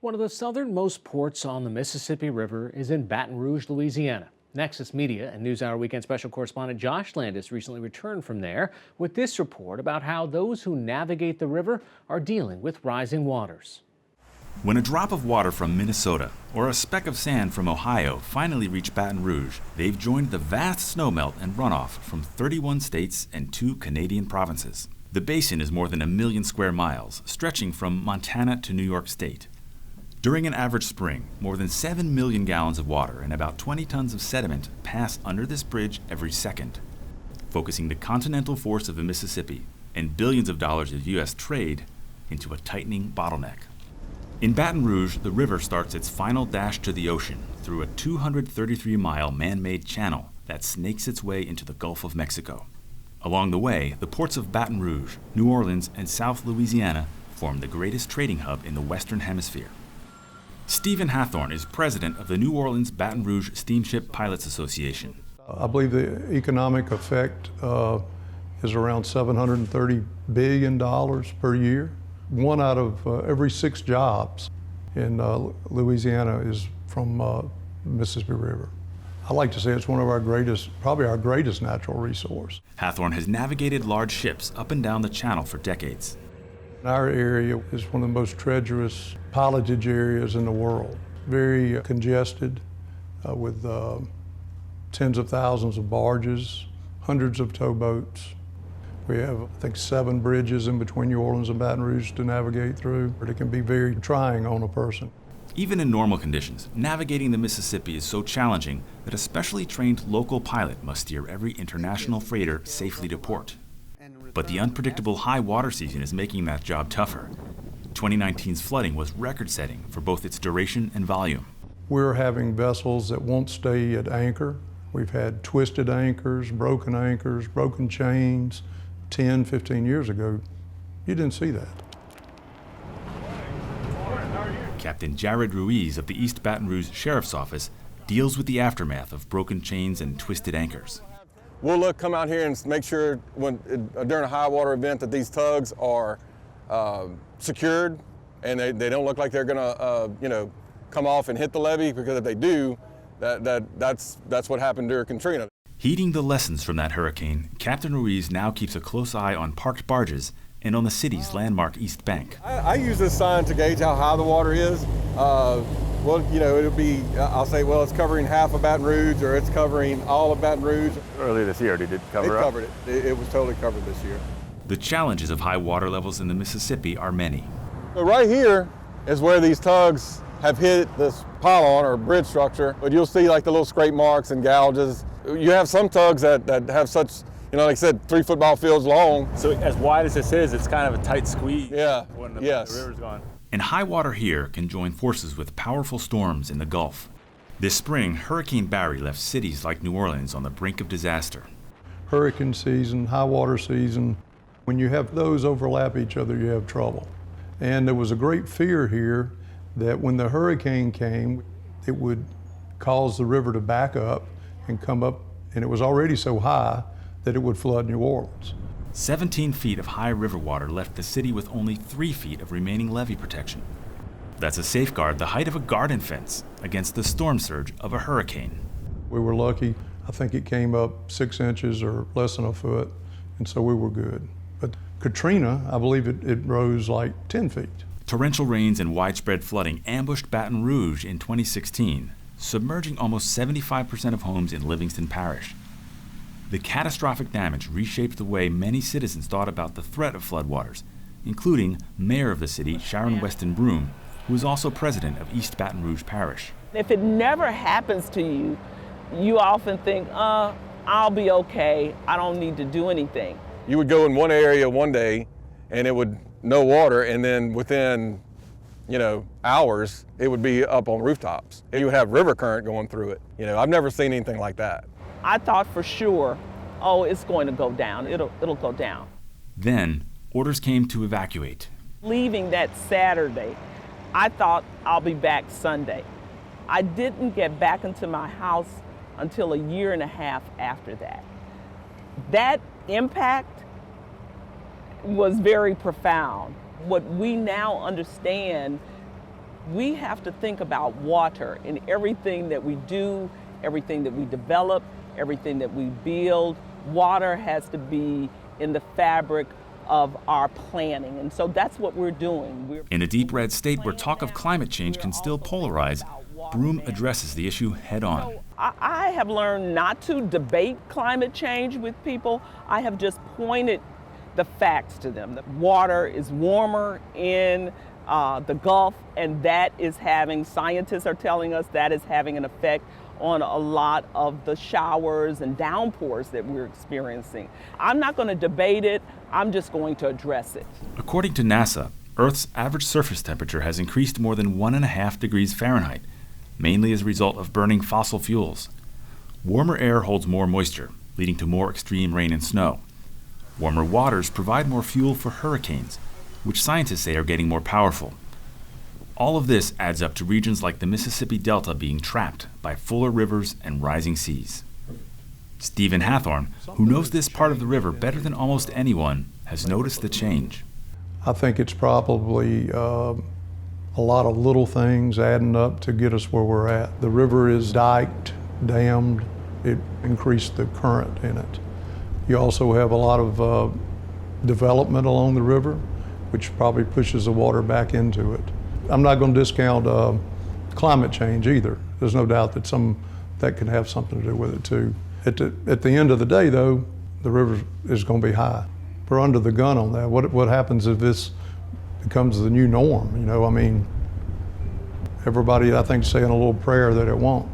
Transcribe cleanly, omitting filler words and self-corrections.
One of the southernmost ports on the Mississippi River is in Baton Rouge, Louisiana. Nexus Media and NewsHour Weekend Special Correspondent Josh Landis recently returned from there with this report about how those who navigate the river are dealing with rising waters. When a drop of water from Minnesota or a speck of sand from Ohio finally reach Baton Rouge, they've joined the vast snowmelt and runoff from 31 states and 2 Canadian provinces. The basin is more than 1 million square miles, stretching from Montana to New York State. During an average spring, more than 7 million gallons of water and about 20 tons of sediment pass under this bridge every second, focusing the continental force of the Mississippi and billions of dollars of U.S. trade into a tightening bottleneck. In Baton Rouge, the river starts its final dash to the ocean through a 233-mile man-made channel that snakes its way into the Gulf of Mexico. Along the way, the ports of Baton Rouge, New Orleans, and South Louisiana form the greatest trading hub in the Western Hemisphere. Stephen Hathorn is president of the New Orleans Baton Rouge Steamship Pilots Association. I believe the economic effect is around $730 billion per year. 1 out of every 6 jobs in Louisiana is from the Mississippi River. I like to say it's one of our greatest, probably our greatest natural resource. Hathorn has navigated large ships up and down the channel for decades. Our area is one of the most treacherous pilotage areas in the world. Very congested with tens of thousands of barges, hundreds of towboats. We have, I think, 7 bridges in between New Orleans and Baton Rouge to navigate through. It can be very trying on a person. Even in normal conditions, navigating the Mississippi is so challenging that a specially trained local pilot must steer every international freighter safely to port. But the unpredictable high water season is making that job tougher. 2019's flooding was record-setting for both its duration and volume. We're having vessels that won't stay at anchor. We've had twisted anchors, broken chains. 10, 15 years ago, you didn't see that. Captain Jared Ruiz of the East Baton Rouge Sheriff's Office deals with the aftermath of broken chains and twisted anchors. We'll come out here and make sure during a high water event that these tugs are secured and they don't look like they're gonna come off and hit the levee, because if they do, that's what happened during Katrina. Heeding the lessons from that hurricane, Captain Ruiz now keeps a close eye on parked barges and on the city's landmark East Bank. I use this sign to gauge how high the water is. It'll be, I'll say, well, it's covering half of Baton Rouge, or it's covering all of Baton Rouge. Earlier this year, did it cover up? It covered it. It was totally covered this year. The challenges of high water levels in the Mississippi are many. So right here is where these tugs have hit this pylon or bridge structure, but you'll see like the little scrape marks and gouges. You have some tugs that have such, like I said, 3 football fields long. So as wide as this is, it's kind of a tight squeeze. Yeah, when the river's gone. And high water here can join forces with powerful storms in the Gulf. This spring, Hurricane Barry left cities like New Orleans on the brink of disaster. Hurricane season, high water season, when you have those overlap each other, you have trouble. And there was a great fear here that when the hurricane came, it would cause the river to back up and come up, and it was already so high that it would flood New Orleans. 17 feet of high river water left the city with only 3 feet of remaining levee protection. That's a safeguard the height of a garden fence against the storm surge of a hurricane. We were lucky. I think it came up 6 inches or less than a foot, and so we were good. But Katrina, I believe it rose like 10 feet. Torrential rains and widespread flooding ambushed Baton Rouge in 2016, submerging almost 75% of homes in Livingston Parish. The catastrophic damage reshaped the way many citizens thought about the threat of floodwaters, including Mayor of the city, Sharon Weston Broome, who is also president of East Baton Rouge Parish. If it never happens to you, you often think, I'll be okay, I don't need to do anything. You would go in one area one day and it would no water, and then within hours, it would be up on rooftops. You would have river current going through it. I've never seen anything like that. I thought for sure, it's going to go down. It'll go down. Then, orders came to evacuate. Leaving that Saturday, I thought I'll be back Sunday. I didn't get back into my house until 1.5 years after that. That impact was very profound. What we now understand We have to think about water in everything that we do, everything that we develop, everything that we build. Water has to be in the fabric of our planning, and so that's what we're doing. In a deep red state where talk of climate change can still polarize, Broome addresses the issue head on. I have learned not to debate climate change with people. I have just pointed the facts to them. The water is warmer in the Gulf, and that is having, scientists are telling us that is having an effect on a lot of the showers and downpours that we're experiencing. I'm not going to debate it, I'm just going to address it. According to NASA, Earth's average surface temperature has increased more than 1.5 degrees Fahrenheit, mainly as a result of burning fossil fuels. Warmer air holds more moisture, leading to more extreme rain and snow. Warmer waters provide more fuel for hurricanes, which scientists say are getting more powerful. All of this adds up to regions like the Mississippi Delta being trapped by fuller rivers and rising seas. Stephen Hathorn, who knows this part of the river better than almost anyone, has noticed the change. I think it's probably a lot of little things adding up to get us where we're at. The river is diked, dammed, it increased the current in it. You also have a lot of development along the river, which probably pushes the water back into it. I'm not going to discount climate change either. There's no doubt that that can have something to do with it too. At the end of the day though, the river is going to be high. We're under the gun on that. What happens if this becomes the new norm? You know, I mean, everybody I think is saying a little prayer that it won't.